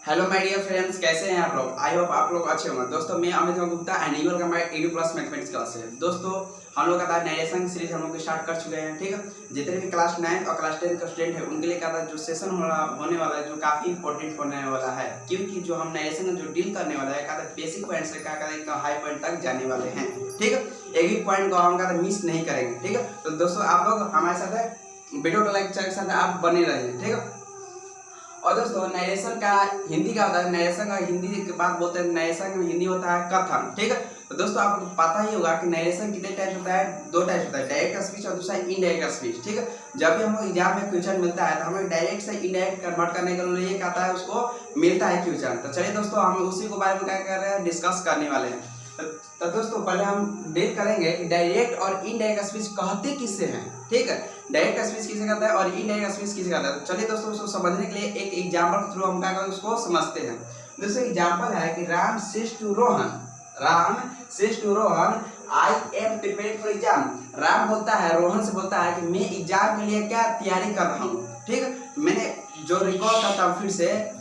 Hello my dear friends, कैसे हैं आप लोग। आई होप आप लोग अच्छे होंगे। दोस्तों मैं Amit Gupta and you welcome my edu plus mathematics class है। दोस्तों हम लोग का नरेशन सीरीज हम लोग स्टार्ट कर चुके हैं। ठीक है, जितने भी क्लास 9 और क्लास 10 का स्टूडेंट है उनके लिए का जो सेशन होने वाला है जो काफी इंपॉर्टेंट होने वाला है, क्योंकि जो हम नरेशन जो डील करने वाला है का बेसिक पॉइंट से का हाई पॉइंट तक जाने वाले हैं। ठीक है, एक भी पॉइंट को हम का मिस नहीं करेंगे। ठीक है, तो दोस्तों आप लोग हमारे साथ वीडियो को लाइक के साथ आप बने रहिए। ठीक है, और दोस्तों नरेशन का हिंदी का होता है, नरेशन का हिंदी की बात बोलते हैं, नरेशन का हिंदी होता है कथन। ठीक है, तो दोस्तों आपको पता ही होगा कि नरेशन कितने टाइप होता है, दो टाइप होता है, डायरेक्ट स्पीच और दूसरा इनडायरेक्ट स्पीच। ठीक है, जब भी हमको एग्जाम में क्वेश्चन मिलता है तो हमें डायरेक्ट से इनडायरेक्ट कन्वर्ट करने के लिए क्या आता है, उसको मिलता है क्वेश्चन। तो चलिए दोस्तों हम उसी के बारे में क्या कर रहे हैं, डिस्कस करने वाले हैं। तो दोस्तों पहले हम डील करेंगे कि डायरेक्ट और इनडायरेक्ट स्पीच कहते किससे हैं। ठीक है, डायरेक्ट स्पीच किसे कहता है और इनडायरेक्ट स्पीच किसे कहता है। तो चलिए दोस्तों उसको समझने के लिए एक एग्जांपल के थ्रू हम क्या करेंगे उसको समझते हैं। दोस्तों एग्जांपल है कि Ram says to Rohan I am preparing for exam. Ram बोलता है, रोहन से बोलता है कि मैं एग्जाम के लिए क्या तैयारी कर रहा हूँ। ठीक है, मैंने जो रिकॉल करता हूँ फिर से,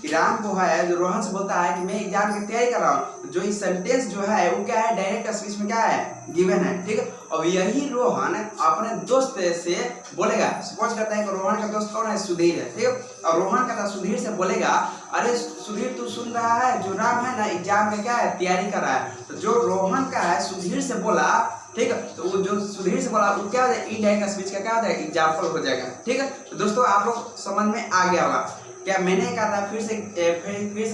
राम को है जो रोहन से बोलता है कि मैं एग्जाम की तैयारी कर रहा हूँ। जो इस सेंटेंस जो है वो क्या है, डायरेक्ट स्पीच में क्या है, गिवन है। ठीक है, और यही रोहन अपने दोस्त से बोलेगा। सपोज करता है कि रोहन का दोस्त कौन है, सुधीर है। ठीक है, और रोहन का सुधीर से बोलेगा, अरे सुधीर तू सुन रहा है, जो राम है ना एग्जाम में क्या है तैयारी कर रहा है। तो जो रोहन का है सुधीर से बोला, ठीक है, तो वो जो सुधीर से बोला वो क्या है, इनडायरेक्ट स्पीच का क्या होता है, एग्जाम्पल हो जाएगा। ठीक है, तो दोस्तों आप लोग समझ में आ गया होगा क्या मैंने कहा था। फिर से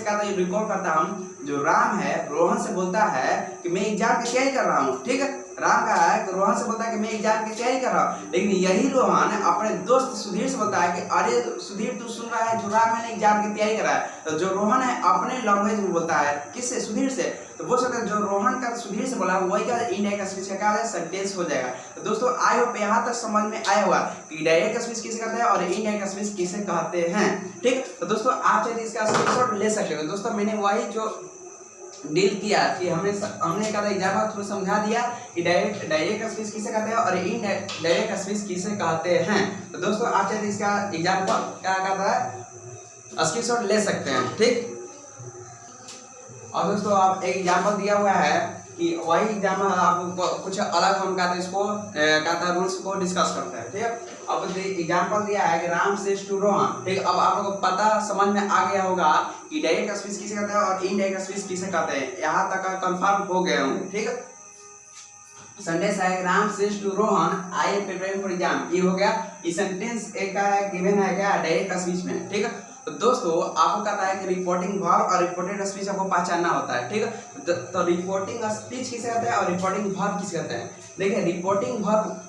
कहा था, रिकॉल करता हूँ। जो राम है रोहन से बोलता है कि मैं एग्जाम की तैयारी कर रहा हूँ। ठीक है, राम का है कि रोहन से बोलता है कि मैं एग्जाम की तैयारी कर रहा हूँ, लेकिन यही रोहन अपने दोस्त सुधीर से बोलता है कि अरे सुधीर तू सुन रहा है, जो राम है एग्जाम की तैयारी कर रहा है। तो जो रोहन है अपने लैंग्वेज में बोलता है, किससे, सुधीर से। तो बोल सकते हैं जो रोहन का सुधीर से बोला वही क्या इनडायरेक्ट स्पीच का क्या है, सेंटेंस हो जाएगा। तो दोस्तों आई होप यहाँ तक समझ में आया होगा कि डायरेक्ट स्पीच किसे कहते हैं और इनडायरेक्ट स्पीच किसे कहते हैं। ठीक, तो दोस्तों आप चाहे इसका स्क्रीनशॉट ले सकते हो। दोस्तों मैंने वही जो डील किया कि हमने कहा था एग्जाम्पल थ्रू समझा दिया कि डायरेक्ट स्पीच किसे कहते हैं और इनडायरेक्ट स्पीच किसे कहते हैं। तो दोस्तों आप चाहे इसका एग्जाम्पल क्या कहता है, स्क्रीनशॉट ले सकते हैं। ठीक, और दोस्तों आप एक एग्जाम्पल दिया हुआ है कि वही एग्जाम्पल आपको कुछ अलग हम कहते हैं इसको कहता है रूल्स को डिस्कस करते हैं। ठीक है, अब एग्जाम्पल दिया है कि राम सेज टू रोहन। ठीक, अब आप लोगों को पता समझ में आ गया होगा कि डायरेक्ट स्पीच किसे कहते हैं और इनडायरेक्ट स्पीच किसे कहते हैं। यहाँ तक कंफर्म हो गए होंगे। ठीक है, सेंटेंस है Ram says to Rohan I am preparing for exam, ये हो गया। ये सेंटेंस एक गिवन है क्या, डायरेक्ट स्पीच में। ठीक है, तो दोस्तों आपको कहता है कि रिपोर्टिंग वर्ब और रिपोर्टेड स्पीच आपको पहचानना होता है। ठीक है, तो रिपोर्टिंग स्पीच किसे कहते हैं और रिपोर्टिंग वर्ब किसे कहते हैं। देखिए रिपोर्टिंग वर्ब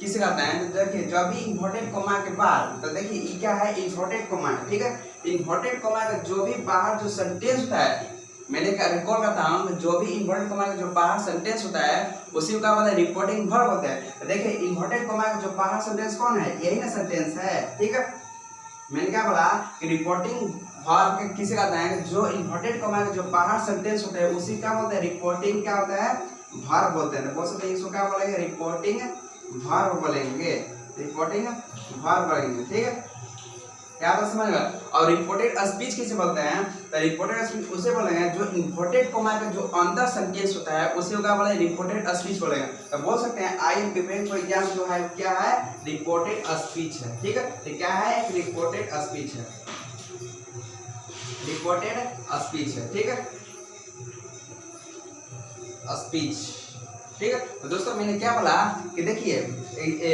किसे कहते हैं, तो देखिए जब भी इन्वर्टेड कोमा के बाद, तो देखिए ये क्या है, इन्वर्टेड कोमा। ठीक है, इन्वर्टेड कोमा का जो भी बाहर जो सेंटेंस होता है, मैंने क्या रिकॉल करता हूँ, जो भी इन्वर्टेड कोमा का जो बाहर सेंटेंस होता है उसी का मतलब रिपोर्टिंग वर्ब होता है। तो देखिए इन्वर्टेड कोमा का जो बाहर सेंटेंस कौन है, यही ना सेंटेंस है। ठीक है, मैंने क्या बोला कि रिपोर्टिंग वर्ब किसे कहते हैं, जो इन्वर्टेड कोमा के जो बाहर सेंटेंस होते हैं उसी का बोलते हैं रिपोर्टिंग क्या होता है, वर्ब बोलते हैं। बोल सकते हैं इसको क्या बोलेंगे, रिपोर्टिंग वर्ब बोलेंगे, रिपोर्टिंग वर्ब बोलेंगे। ठीक है, क्या बात समझ में। और रिपोर्टेड स्पीच किसे बोलते हैं, तो रिपोर्टेड स्पीच उसे बोलेंगे जो इन्वर्टेड कोमा का जो अंदर सेंटेंस होता है उसे क्या बोलेंगे, रिपोर्टेड स्पीच बोलेंगे। तो बोल सकते हैं आई एम प्रिपेयरिंग फॉर एग्जाम जो है क्या है, रिपोर्टेड स्पीच है। ठीक है, तो क्या है, एक रिपोर्टेड स्पीच है, रिपोर्टेड स्पीच है। ठीक है, स्पीच। ठीक है, तो दोस्तों मैंने क्या बोला कि देखिए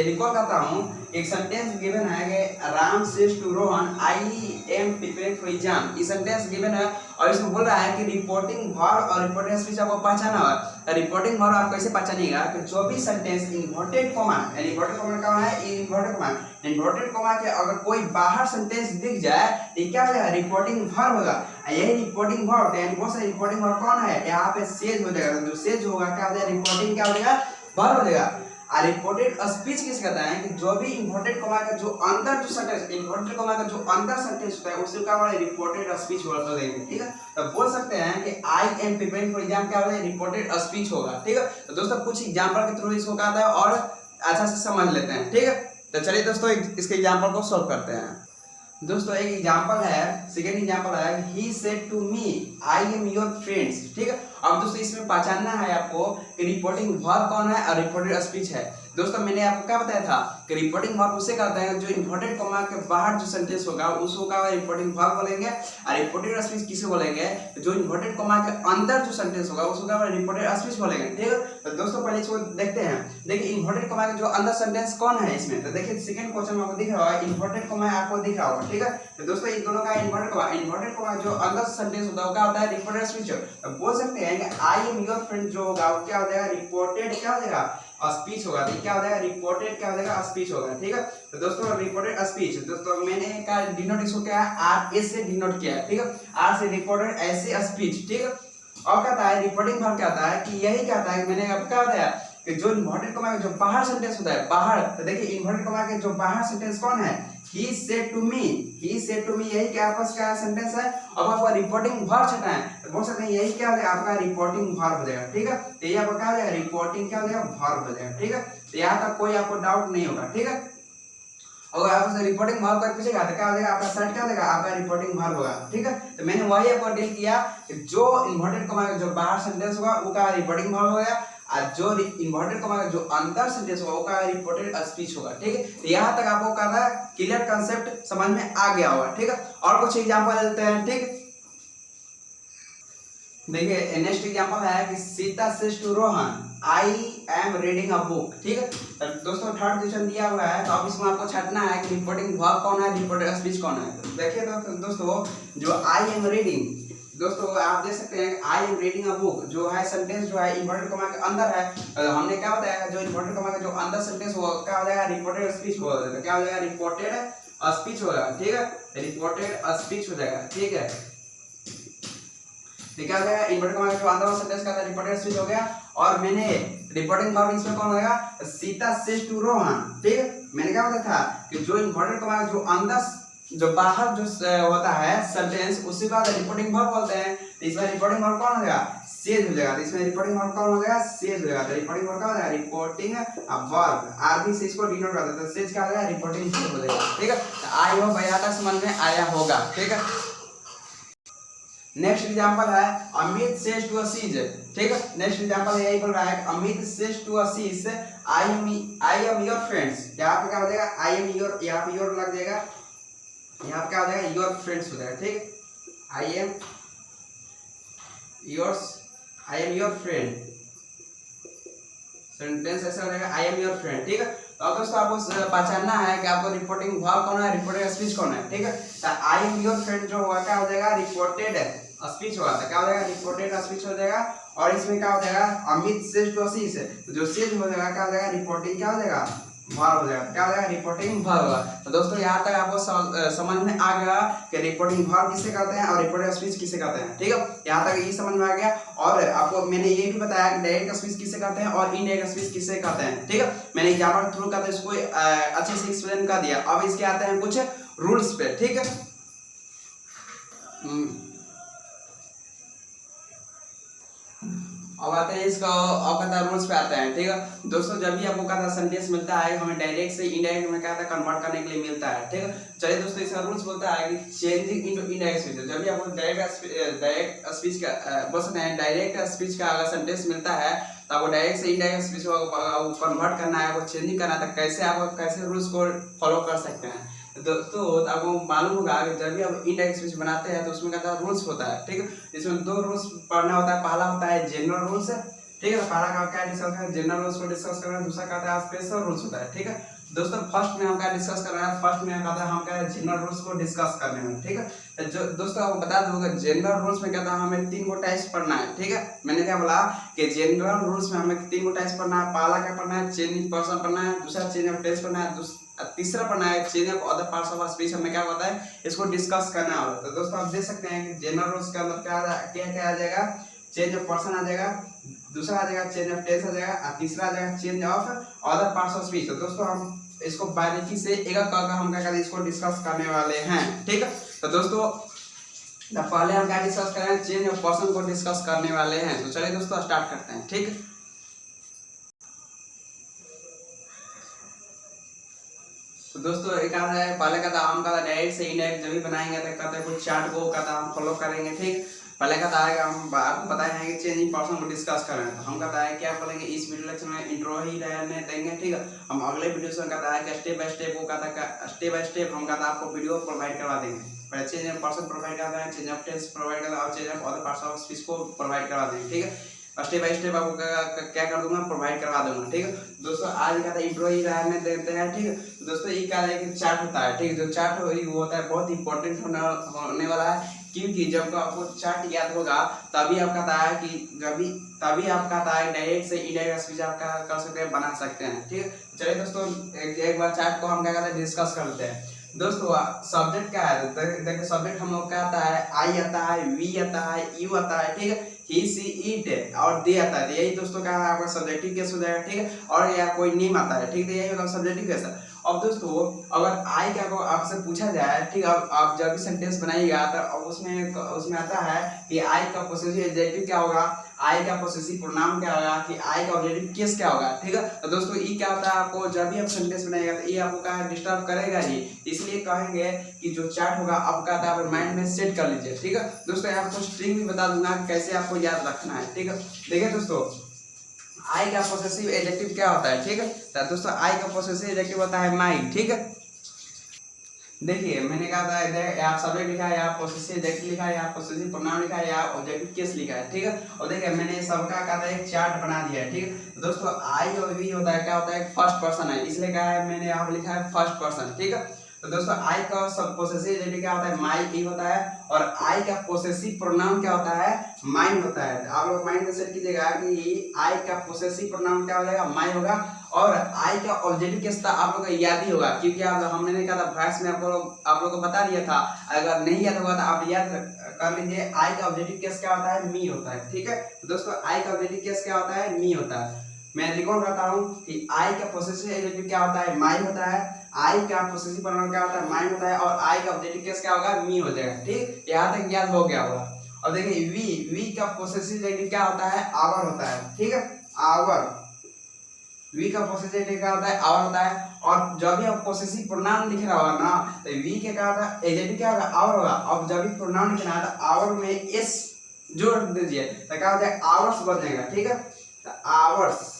रिकॉल करता हूँ, एक सेंटेंस गिवन है कि Ram says to Rohan I am preparing for exam. ये सेंटेंस गिवन है और इसमें बोल रहा है कि रिपोर्टिंग वर्ब और रिपोर्टेड स्पीच आपको पहचाना है। रिपोर्टिंग वर्ब आप कैसे पहचानिएगा कि जो भी sentence inverted coma, inverted coma का है, इन्वर्टेड कोमा, इन्वर्टेड कोमा के अगर कोई बाहर सेंटेंस दिख जाए तो क्या होगा, रिपोर्टिंग वर्ब होगा। यही रिपोर्टिंग वर्ब यानी बहुत सारे रिपोर्टिंग वर्ब कौन है, यहाँ पे सेज हो जाएगा। जो सेज होगा क्या हो जाएगा, रिपोर्टिंग क्या हो जाएगा, वर्ब हो जाएगा। और रिपोर्टेड स्पीच किसे कहता है कि जो भी इन्वर्टेड कोमा का जो अंदर जो सेंटेंस, इन्वर्टेड कोमा का जो अंदर सेंटेंस होता है उसी का वाला रिपोर्टेड स्पीच बोल देंगे। ठीक है, तो बोल सकते हैं कि आई एम प्रिपेयरिंग फॉर एग्जाम क्या होगा, रिपोर्टेड स्पीच होगा। ठीक है, तो दोस्तों कुछ एग्जांपल के थ्रू इसको कहता है और अच्छा से समझ लेते हैं। ठीक है, तो चलिए दोस्तों इसके एग्जांपल को सॉल्व करते हैं। दोस्तों एक एग्जांपल है, सेकंड एग्जांपल है, he said to me I am your friends. ठीक है, अब दोस्तों इसमें पहचानना है आपको कि रिपोर्टिंग वर्ब कौन है और रिपोर्टेड स्पीच है। दोस्तों मैंने आपको क्या बताया था कि रिपोर्टिंग वर्ब उसे कहते हैं जो इन्वर्टेड कॉमा के बाहर जो सेंटेंस होगा उसको क्या रिपोर्टिंग वर्ब बोलेंगे, और रिपोर्टेड स्पीच किसे बोलेंगे, जो इन्वर्टेड कॉमा के अंदर जो सेंटेंस होगा उसको क्या रिपोर्टेड स्पीच बोलेंगे। ठीक है, तो दोस्तों पहले इसको देखते हैं। देखिए इन्वर्टेड कॉमा के जो अंदर सेंटेंस कौन है इसमें, तो देखिए सेकंड क्वेश्चन में आपको दिख रहा है इन्वर्टेड कॉमा आपको दिख रहा होगा। ठीक है, तो दोस्तों इन दोनों का इन्वर्टेड कॉमा जो अंदर सेंटेंस होता है वो क्या होता है रिपोर्टेड स्पीच। तो बोल सकते हैं कि आई एम योर फ्रेंड जो होगा वो क्या हो जाएगा रिपोर्टेड क्या हो जाएगा स्पीच होगा। तो क्या हो जाएगा रिपोर्टेड क्या हो जाएगा स्पीच होगा। ठीक है, तो दोस्तों रिपोर्टेड स्पीच, दोस्तों मैंने का डिनोट इसको क्या है आर एस से डिनोट किया है। ठीक है, आर से रिपोर्टेड ऐसे स्पीच। ठीक है, और कहता है रिपोर्टिंग वर्ब क्या होता है कि यही कहता है, मैंने अब क्या बताया कि जो इन्वर्टेड कॉमा के जो बाहर सेंटेंस होता है बाहर, तो देखिए इन्वर्टेड कॉमा के जो बाहर सेंटेंस कौन है, he said to me यही क्या आपस का सेंटेंस है। अब आपका रिपोर्टिंग वर्ब छटा है तो बोल सकते हैं यही क्या हो जाएगा आपका रिपोर्टिंग वर्ब हो जाएगा। ठीक है, तो ये आपका क्या हो जाएगा रिपोर्टिंग क्या हो जाएगा वर्ब हो जाएगा। ठीक है, तो यहाँ तक कोई आपको डाउट नहीं होगा। ठीक है, अगर आपसे रिपोर्टिंग वर्ब का पूछेगा तो क्या हो जाएगा आपका सेट क्या हो जाएगा आपका रिपोर्टिंग वर्ब होगा। ठीक है, तो मैंने वही आपको डील किया कि जो इन्वर्टेड कॉमा जो बाहर सेंटेंस होगा वो का रिपोर्टिंग वर्ब होगा, और जो इन्वर्टेड कॉमा जो अंदर सेंटेंस होगा वो का रिपोर्टेड स्पीच होगा। ठीक है, तो यहाँ तक आपको कहना क्लियर कांसेप्ट समझ में आ गया होगा। ठीक है, और कुछ एग्जांपल लेते हैं। ठीक, देखिए नेक्स्ट एग्जांपल है कि Sita says to Rohan I am reading a book. ठीक है, तो दोस्तों थर्ड क्वेश्चन दिया हुआ है, तो अब इसमें आपको छाटना है कि रिपोर्टिंग वर्ब कौन है रिपोर्टेड स्पीच कौन है। तो देखिए दोस्तों जो आई एम रीडिंग, दोस्तों आप देख सकते हैं आई एम रीडिंग अ बुक जो है सेंटेंस जो है इन्वर्टेड कॉमा के अंदर है। हमने क्या बताया जो इन्वर्टेड कॉमा का जो अंदर सेंटेंस होगा क्या हो जाएगा रिपोर्टेड स्पीच होगा। तो क्या हो जाएगा रिपोर्टेड स्पीच होगा। ठीक है, रिपोर्टेड स्पीच हो जाएगा। ठीक है, क्या हो जाएगा इन्वर्टेड कॉमा जो अंदर सेंटेंस का रिपोर्टेड स्पीच हो गया। और मैंने रिपोर्टिंग वर्ब इसमें कौन होगा सीता सेज टू रोहन। ठीक है, मैंने क्या बताया था कि जो इन्वर्टेड कॉमा जो अंदर जो बाहर जो होता है सेंटेंस उसी का रिपोर्टिंग वर्ब बोलते हैं। तो इसमें रिपोर्टिंग वर्ब कौन हो जाएगा सेज हो जाएगा। तो इसमें रिपोर्टिंग वर्ब कौन हो जाएगा सेज हो जाएगा। तो रिपोर्टिंग वर्ब क्या हो जाएगा रिपोर्टिंग वर्ब, आर भी सेज को डिनोट करता है तो सेज क्या हो जाएगा रिपोर्टिंग वर्ब हो जाएगा। ठीक है, आई होप यहाँ तक समझ में आया होगा। ठीक है, नेक्स्ट एग्जांपल है अमित सेज टू असीज। ठीक है, नेक्स्ट एग्जांपल यही बोल रहा है Amit says to Asees I am your friends. यहाँ पे क्या हो जाएगा आई एम योर, यहाँ पे योर लग जाएगा, यहाँ पे क्या हो जाएगा योर फ्रेंड्स हो जाएगा। ठीक, आई एम योर फ्रेंड, सेंटेंस ऐसा हो जाएगा आई एम योर फ्रेंड। ठीक है, तो अब दोस्तों आपको पहचानना है कि आपको रिपोर्टिंग वर्ब कौन है रिपोर्टेड स्पीच कौन है। ठीक है, तो आई एम योर फ्रेंड जो होगा क्या हो जाएगा रिपोर्टेड स्पीच होगा। तो क्या हो जाएगा रिपोर्टेड स्पीच हो जाएगा। और इसमें क्या हो जाएगा अमित सेज टू असीज, तो जो सेज हो जाएगा क्या हो जाएगा रिपोर्टिंग क्या हो जाएगा वर्ब हो जाएगा। क्या हो जाएगा रिपोर्टिंग वर्ब होगा। तो दोस्तों यहाँ तक आपको समझ में आ गया कि रिपोर्टिंग वर्ब किसे कहते हैं और रिपोर्टेड स्पीच किसे कहते हैं। ठीक है, यहाँ तक ये समझ में आ गया। और आपको मैंने ये भी बताया कि डायरेक्ट स्पीच किसे कहते हैं और इनडायरेक्ट स्पीच किसे कहते हैं। ठीक है, मैंने एग्जांपल थ्रू का इसको अच्छे से एक्सप्लेन कर दिया। अब इसके आते हैं कुछ रूल्स पे। ठीक है, अब आते हैं इसका कहता है रूल्स पे आते हैं। ठीक है दोस्तों, जब भी आपको कहता सेंटेंस मिलता है हमें डायरेक्ट से इनडायरेक्ट में कहता है कन्वर्ट करने के लिए मिलता है। ठीक है, चलिए दोस्तों इसका रूल्स बोलता है कि चेंजिंग इनटू इनडायरेक्ट स्पीच। जब भी आपको डायरेक्ट स्पीच का बोल सकते हैं डायरेक्ट स्पीच का अगर सेंटेंस मिलता है तो आपको डायरेक्ट से इनडायरेक्ट स्पीच को कन्वर्ट करना है, आपको चेंजिंग करना है, तो कैसे आप कैसे रूल्स को फॉलो कर सकते हैं। दोस्तों आपको मालूम होगा कि जब भी आप इनडायरेक्ट स्पीच बनाते हैं तो उसमें कहता है रूल्स होता है। ठीक है, इसमें दो रूल्स पढ़ना होता है। पहला होता है जनरल रूल्स। ठीक है, पहला का क्या डिस्कस करना है जनरल रूल्स को डिस्कस करना है। दूसरा कहता है स्पेशल रूल्स होता है। ठीक है दोस्तों, फर्स्ट में हम क्या डिस्कस कर रहे हैं, फर्स्ट में कहता है हम क्या जनरल रूल्स को डिस्कस करने में। ठीक है, जो दोस्तों आपको बता दूंगा जनरल रूल्स में कहता है हमें 3 गो टाइप्स पढ़ना है। ठीक है, मैंने क्या बोला कि जनरल रूल्स में हमें 3 गो टाइप्स पढ़ना है। पहला क्या पढ़ना है चेंज पर्सन पढ़ना है, दूसरा चेंज ऑफ टेंस पढ़ना है, तीसरा पढ़ना है change of other parts of speech. हमें क्या होता है इसको डिस्कस करना होगा। तो दोस्तों आप देख सकते हैं कि जनरल रूल्स के अंदर क्या आ जाएगा चेंज ऑफ पर्सन आ जाएगा, दूसरा आ जाएगा चेंज ऑफ टेंस आ जाएगा, और तीसरा आ जाएगा change of other parts of speech. तो दोस्तों हम इसको बारीकी से एक एक करके हम क्या करें इसको डिस्कस करने वाले हैं। ठीक है, तो दोस्तों पहले हम क्या डिस्कस कर रहे हैं चेंज ऑफ पर्सन को डिस्कस करने वाले हैं। तो चलिए दोस्तों स्टार्ट करते हैं। ठीक है, तो दोस्तों एक आता है पहले का था हम का डायरेक्ट से इनडायरेक्ट जब भी बनाएंगे तो कहते हैं कुछ चार्ट को कहता हम फॉलो करेंगे। ठीक, पहले का आएगा हम आपको बताएंगे कि चेंजिंग पर्सन को डिस्कस करें तो हम कहता है क्या बोलेंगे इस वीडियो लेक्चर में इंट्रो ही रहने देंगे। ठीक है, हम अगले वीडियो से कहता है कि स्टेप बाय स्टेप वो कहता है स्टेप बाय स्टेप हम कहता आपको वीडियो प्रोवाइड करवा देंगे। पहले चेंज ऑफ पर्सन प्रोवाइड करते हैं, चेंज ऑफ टेंस प्रोवाइड करते हैं और change of other parts of speech को प्रोवाइड करवा देंगे। ठीक है, स्टेप बाय स्टेप आपको क्या कर दूंगा, प्रोवाइड करवा दूंगा। ठीक है दोस्तों, आज का इंट्रो ही रहने देते हैं। ठीक है दोस्तों, ये क्या है कि चार्ट होता है। ठीक है, जो चार्ट वो होता है बहुत इंपॉर्टेंट होने वाला है, क्योंकि जब आपको चार्ट याद होगा तभी आप कहता है कि तभी आप कहता है डायरेक्ट से इनडायरेक्ट स्पीच आप कर सकते हैं, बना सकते हैं। ठीक है, चलिए दोस्तों एक बार चार्ट को हम क्या कहते हैं डिस्कस करते हैं। दोस्तों सब्जेक्ट क्या है, देखिए सब्जेक्ट हम लोग का आता है आई आता है, वी आता है, यू आता है। ठीक है, ही सी इट और दे आता है, यही दोस्तों क्या है आपका सब्जेक्टिव केस हो जाएगा। ठीक है, और या कोई नेम आता है। ठीक है, यही होगा सब्जेक्टिव केस। अब दोस्तों अगर आई क्या को आपसे पूछा जाए, ठीक है, आप जब भी सेंटेंस बनाइएगा तो उसमें आता है कि आई का पोसेसिव एडजेक्टिव क्या होगा, आई का पोसेसिव प्रोनाउन क्या होगा, कि आई का ऑब्जेक्टिव केस क्या होगा। ठीक है, तो दोस्तों ये क्या होता है, आपको जब भी आप सेंटेंस बनाएगा तो ये आपको क्या डिस्टर्ब करेगा ही, इसलिए कहेंगे कि जो चार्ट होगा आपका आप माइंड में सेट कर लीजिए। ठीक है दोस्तों, मैं आपको स्ट्रिंग भी बता दूंगा कैसे आपको याद रखना है। ठीक है, देखिए दोस्तों आई का पोसेसिव एडजेक्टिव क्या होता है। ठीक है, तो दोस्तों आई का पोसेसिव एडजेक्टिव होता है माई। ठीक है, देखिए मैंने कहा था इधर आप सब्जेक्ट लिखा है, आप पोसेसिव एडजेक्टिव लिखा है, आप पोसेसिव प्रोनाउन लिखा है, या ऑब्जेक्टिव केस लिखा है। ठीक है, और देखिए मैंने सबका कहा था एक चार्ट बना दिया है। ठीक है दोस्तों, आई और वी होता है क्या होता है, फर्स्ट पर्सन है, इसलिए क्या है मैंने यहाँ लिखा है फर्स्ट पर्सन। ठीक है, तो दोस्तों आई का सब पोसेसिव एडजेक्टिव क्या होता है, माई ही होता है, और आई का पोसेसिव प्रोनाउन क्या होता है, माइन होता है। आप लोग माइंड में सेट कीजिएगा कि आई का पोसेसिव प्रोनाउन क्या हो जाएगा, माई होगा, और आई का ऑब्जेक्टिव केस था आप लोगों को याद ही होगा, क्योंकि हमने नहीं कहा था वॉइस में आप लोगों को बता दिया था। अगर नहीं याद होगा तो आप याद कर लीजिए, आई का ऑब्जेक्टिव केस क्या होता है, मी होता है। ठीक है, तो दोस्तों आई का ऑब्जेक्टिव केस क्या होता है, मी होता है। मैं रिकॉर्ड करता हूँ कि आई का पोसेसिव एडजेक्टिव क्या होता है, माई होता है, आई का पोसेसिव प्रोनाउन क्या होता है, माइन होता है, और आई का ऑब्जेक्टिव केस क्या होगा, मी हो जाएगा। ठीक, यहाँ तक याद हो गया होगा। और देखिए वी का पोसेसिव एडजेक्टिव क्या होता है, आवर होता है। ठीक है, आवर, वी का पोसेसिव एडजेक्टिव क्या होता है, आवर होता है। और जब भी आप पोसेसिव प्रोनाउन लिख रहा होगा ना तो वी के क्या होता है, एडजेक्टिव क्या होगा, आवर होगा। अब जब भी प्रोनाउन लिखना है तो आवर में एस जोड़ दीजिए तो क्या हो जाएगा, आवर्स बन जाएगा। ठीक है, तो आवर्स।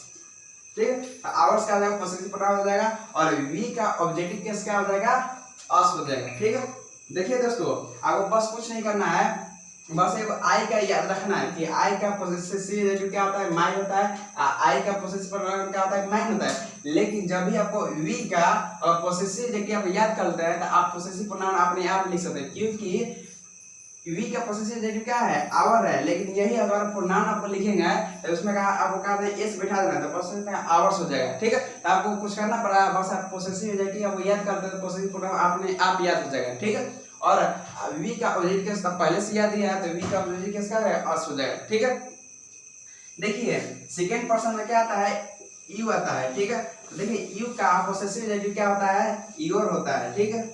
ठीक है, आवर्स क्या हो जाएगा, पोसेसिव प्रोनाउन हो जाएगा, और वी का ऑब्जेक्टिव केस क्या हो जाएगा, अस हो जाएगा। ठीक है, देखिए दोस्तों आपको बस कुछ नहीं करना है, बस एक आई का याद रखना है कि आई का पोसेसिव एडजेक्टिव क्या होता है, माई होता है, आई का पोसेसिव प्रोनाउन क्या होता है, माइन होता है। लेकिन जब भी आपको वी का पोसेसिव एडजेक्टिव आप याद करते हैं तो आप पोसेसिव प्रोनाउन अपने आप लिख सकते हैं, क्योंकि वी का पोसेसिव एडजेक्टिव क्या है, आवर है। लेकिन यही अगर प्रोनाउन आपको लिखेंगे तो उसमें कहा आपको कहा था एस बैठा देना तो पोसेसिव में आवर्स हो जाएगा। ठीक है, तो आपको कुछ करना पड़ा, बस आप पोसेसिव एडजेक्टिव आपको याद करते हैं तो पोसेसिव प्रोनाउन अपने आप याद हो जाएगा। ठीक है, और वी का ऑब्जेक्टिव केस पहले से याद दिया है तो वी का ऑब्जेक्टिव केस क्या है, अस हो जाएगा। ठीक है, देखिए सेकंड पर्सन में क्या आता है, यू आता है। ठीक है, देखिए यू का पोसेसिव एडजेक्टिव क्या होता है, योर होता है। ठीक है,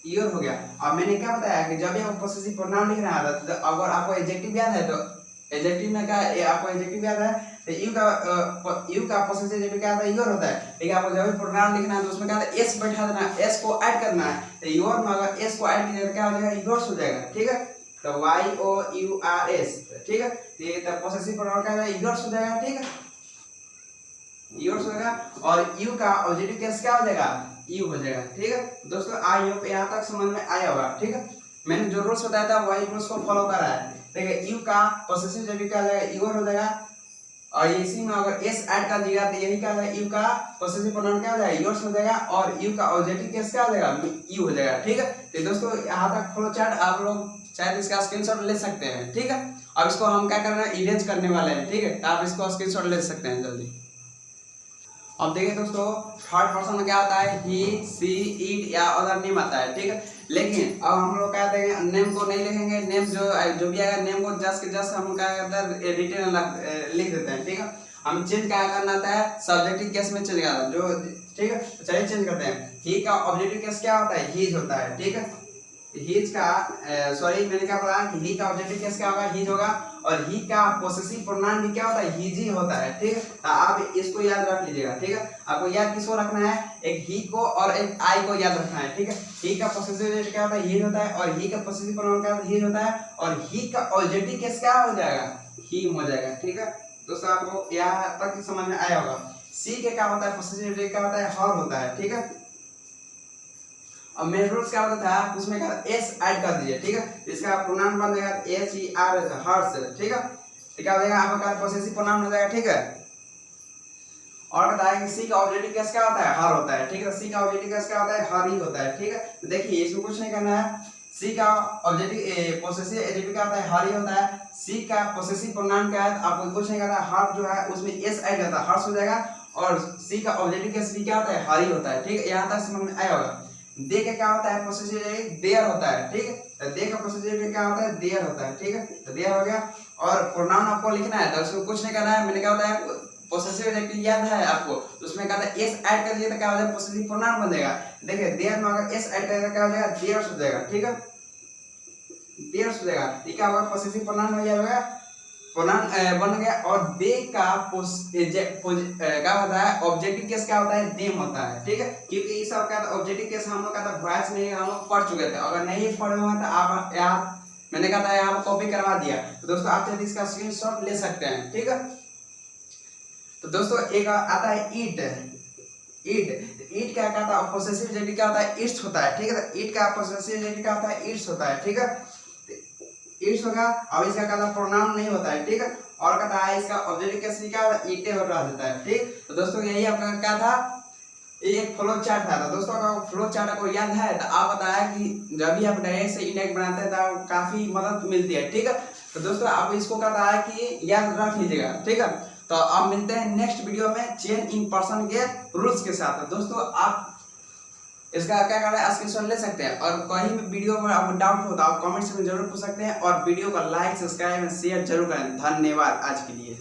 योर हो गया। अब मैंने क्या बताया कि जब भी आपको पोसेसिव प्रोनाउन लिखना है तो अगर आपको एडजेक्टिव याद है तो एडजेक्टिव में क्या आपको एडजेक्टिव याद है तो यू का पोसेसिव एडजेक्टिव क्या होता है, योर होता है। लेकिन आपको जब भी प्रोनाउन लिखना है तो उसमें क्या होता है, एस बैठा देना, एस को ऐड करना है। तो योर में अगर एस को ऐड कीजिए तो क्या हो जाएगा, योर्स हो जाएगा। ठीक है, तो Y O U R S. ठीक है, तो पोसेसिव प्रोनाउन क्या हो जाएगा, योर्स हो जाएगा। ठीक है, योर्स हो जाएगा, और यू का ऑब्जेक्टिव केस क्या हो जाएगा, यू हो जाएगा। ठीक है दोस्तों, आई होप यहाँ तक समझ में आया होगा। ठीक है, मैंने जो रूल्स बताया था वही रूल्स को फॉलो करा है। देखिए यू का पोसेसिव एडजेक्टिव क्या हो जाएगा, योर हो जाएगा, और इसी में अगर एस ऐड कर दिया तो यही क्या हो जाएगा, यू का पोसेसिव प्रोनाउन क्या हो जाएगा, योर्स हो जाएगा, और यू का ऑब्जेक्टिव केस क्या हो जाएगा, यू हो जाएगा। ठीक है, तो दोस्तों यहाँ तक फ्लो चार्ट आप लोग शायद इसका स्क्रीनशॉट ले सकते हैं। ठीक है, अब इसको हम क्या करना है, इरेज करने वाले हैं। ठीक है, तो आप इसको स्क्रीनशॉट ले सकते हैं जल्दी। अब देखिए दोस्तों थर्ड पर्सन में क्या आता है, ही सी इट या अदर नेम आता है। ठीक है, लेकिन अब हम लोग क्या कहते हैं, नेम को नहीं लिखेंगे, नेम जो भी आएगा नेम को जस्ट हम क्या करते हैं, रिटर्न लिख देते हैं। ठीक है, हम चेंज क्या करना आता है, सब्जेक्टिव केस में चेंज करना जो। ठीक है, चलिए चेंज करते हैं। ही का ऑब्जेक्टिव केस क्या होता है, हीज होता है। ठीक है, हीज का सॉरी मैंने क्या बोला कि ही का ऑब्जेक्टिव केस क्या होगा, हीज होगा, और ही का पोसेसिव प्रोनाउन भी क्या होता है, हीज ही होता है। ठीक है, तो आप इसको याद रख लीजिएगा। ठीक है, आपको याद किसको रखना है, एक ही को और एक आई को याद रखना है। ठीक है, ही का पोसेसिव क्या होता है, हीज होता है, और ही का पोसेसिव प्रोनाउन क्या होता है, हीज होता है, और ही का ऑब्जेक्टिव केस क्या हो जाएगा, ही हो जाएगा। ठीक है दोस्तों, आपको यहाँ तक समझ में आया होगा। सी के क्या होता है, पोसेसिव क्या होता है, हर होता है। ठीक है, और मेन रूल्स क्या होता था, उसमें क्या एस ऐड कर दीजिए। ठीक है, इसका प्रोनाउन बन जाएगा एच ई आर हर्स। ठीक है, तो क्या हो जाएगा आपका पोसेसिव प्रोनाउन हो जाएगा। ठीक है, और बताया कि सी का ऑब्जेक्टिव केस क्या होता है, हर होता है। ठीक है, सी का ऑब्जेक्टिव केस क्या होता है, हर ही होता है। ठीक है, तो देखिए इसमें कुछ नहीं करना है, सी का ऑब्जेक्टिव पोसेसिव एडजेक्टिव क्या होता है, हर ही होता है। सी का पोसेसिव प्रोनाउन क्या है, आपको कुछ नहीं करना है, हर जो है उसमें एस ऐड करता है, हर्स हो जाएगा, और सी का ऑब्जेक्टिव केस भी क्या होता है, हर ही होता है। ठीक है, यहाँ तक समझ में आया होगा। दे का क्या होता है, पोसेसिव देयर होता है। ठीक है, तो दे का पोसेसिव क्या होता है, देयर होता है। ठीक है, तो देयर हो गया, और प्रोनाउन आपको लिखना है, तो उसमें कुछ नहीं करना है। मैंने क्या होता है पोसेसिव एडजेक्टिव याद है आपको, तो उसमें क्या होता है एस ऐड कर दिए तो क्या हो जाएगा, पोसेसिव प्रोनाउन बन जाएगा। देखिए देयर में अगर एस ऐड करेगा क्या हो जाएगा, देयर्स हो जाएगा। ठीक है, देयर्स हो जाएगा, ये क्या होगा, पोसेसिव प्रोनाउन हो जाएगा, प्रोनाउन बन गया। और दे का क्या होता है, ऑब्जेक्टिव केस क्या होता है, देम होता है। ठीक है, क्योंकि ये सब क्या था, ऑब्जेक्टिव केस हम लोग का था वॉइस में हम लोग पढ़ चुके थे, अगर नहीं पढ़े हुए तो आप यहाँ मैंने कहा था यहाँ कॉपी करवा दिया, तो दोस्तों आप चाहे इसका स्क्रीनशॉट ले सकते हैं। ठीक है, तो दोस्तों एक आता है ईट। ईट क्या कहता है, पोसेसिव एडजेक्टिव क्या होता है, इट्स होता है। ठीक है, तो ईट का पोसेसिव एडजेक्टिव क्या होता है, इट्स होता है। ठीक है, इट्स होगा, अब इसका कहता है प्रोनाउन नहीं होता है। ठीक है, और कहता है इसका ऑब्जेक्टिव केस भी क्या होता है, ईटे हो रहा देता है। ठीक, तो दोस्तों यही आपका क्या था, ये एक फ्लो चार्ट था। तो दोस्तों अगर फ्लो चार्ट आपको याद है तो आप बताया कि जब भी आप डायरेक्ट से इंडेक्स बनाते हैं तो काफी मदद मिलती है। ठीक है, तो दोस्तों आप इसको कहता है कि याद रख लीजिएगा। ठीक है, तो अब मिलते हैं नेक्स्ट वीडियो में चेन इन पर्सन के रूल्स के साथ। तो दोस्तों आप इसका क्या करना है, स्क्रीनशॉट ले सकते हैं, और कहीं भी वीडियो में आपको डाउट हो तो आप कमेंट्स में जरूर पूछ सकते हैं, और वीडियो को लाइक सब्सक्राइब एंड शेयर जरूर करें। धन्यवाद आज के लिए।